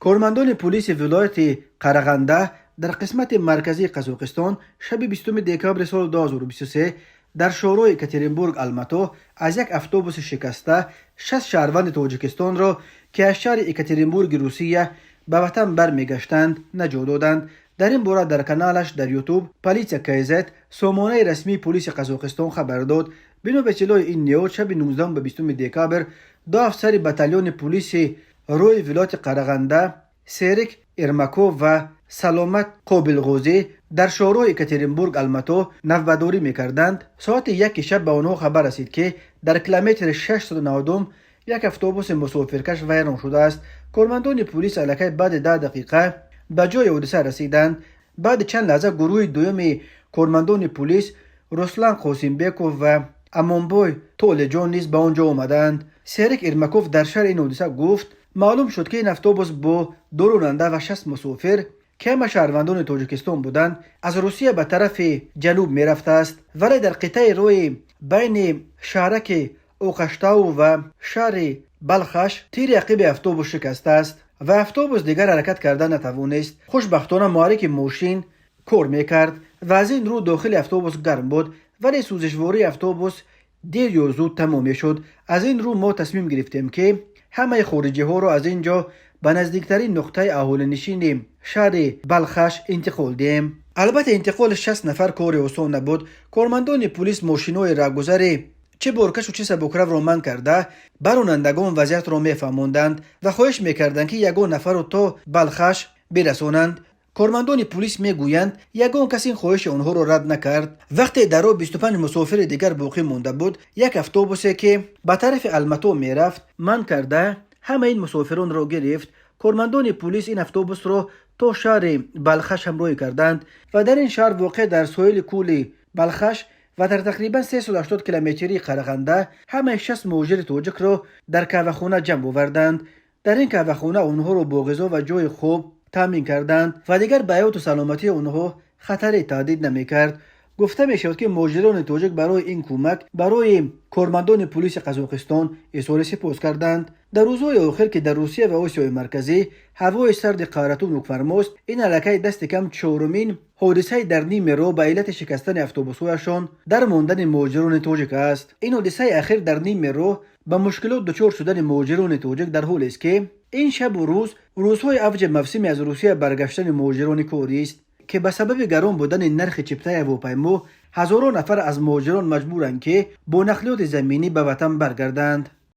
کارمندان پلیس ولایت قرغنده در قسمت مرکزی قزاقستان شب 20 دکامبر سال 2023 در شورای اکاترینبورگ الماتو از یک اتوبوس شکسته 60 شهروند تاجیکستان را که از شهر اکاترینبورگ روسیه به وطن برمیگشتند نجات دادند. در این باره در کانالش در یوتیوب پلیس کیزت سامانه رسمی پلیس قزاقستان خبر داد. بنا به اطلاع این نیوز شب 19 به 20 دکامبر دو افسر بتالون پلیس روی ولایت قرغنده سیرک ارماکوف و سلامت قابلغوزی در شورای اکاترینبورگ الماتو نوبداری میکردند. ساعت 1 شب به آنها خبر رسید که در کیلومتر 692 یک اتوبوس مسافرکش ویران شده است. کارمندان پلیس الکی بعد 10 دقیقه به جای حادثه رسیدند. بعد چند لحظه گروه دوم کارمندان پلیس رسلان قاسمبکوف و امانبوی تولجان نیز به آنجا آمدند. سیرک ارماکوف در شرح این حادثه گفت معلوم شد که این اتوبوس با 2 راننده و 60 مسافر که همه شهروندان تاجیکستان بودند از روسیه به طرف جنوب می رفته است، ولی در قطعه روی بین شهرک اوقشتاو و شهر بلخش تیر عقب اتوبوس شکسته است و اتوبوس دیگر حرکت کرده نتوانست. خوشبختانه محرک ماشین کار میکرد و از این رو داخل اتوبوس گرم بود، ولی سوزشواری اتوبوس دیر یا زود تمام میشد. از این رو ما تصمیم گرفتیم که همه خارجی ها را از اینجا به نزدیکترین نقطه اهالی نشین شهر بلخش انتقال دیم. البته انتقال 60 نفر کار آسان نبود. کارمندان پلیس ماشین‌های راهگذر چه بارکش و چه سبکرو را من کرده بر رانندگان وضعیت را میفهماندند و خواهش میکردند که یگان نفر را تا بلخش برسانند. کارمندان پلیس میگویند یگان کسی این خواهش آنها را رد نکرد. وقتی در راه 25 مسافر دیگر باقی مانده بود، یک اتوبوسی که به طرف الماتو میرفت من کرده همه این مسافران را گرفت. کارمندان پلیس این اتوبوس را تا شهر بلخش همراهی کردند و در این شهر واقع در ساحل کول بلخش و در تقریبا 380 کیلومتری قرغنده همه 60 مهاجر تاجیک را در کهوه‌خانه جمع آوردند. در این کهوه‌خانه آنها را با غذا و جای خوب تامین کردند و دیگر به حیات و سلامتی آنها خطری تهدید نمی‌کرد. گفته میشود که مهاجران تاجیک برای این کمک برای کارمندان پلیس قزاقستان اظهار سپاس کردند. در روزهای آخر که در روسیه و آسیای مرکزی هوای سرد قارت و نوک‌فرماست، این علاقه دست کم چهارمین حادثه در نیم راه به علت شکستن اتوبوس‌هایشان در ماندن مهاجران تاجیک است. این حادثه اخیر در نیم راه به مشکلات دچار شدن مهاجران تاجیک در حالی است که این شب و روزهای اوج موسمی از روسیه برگشتن مهاجران کاری است که به سبب گران بودن نرخ چپتای هواپیما هزاران نفر از مهاجران مجبورند که با نقلیات زمینی به وطن برگردند.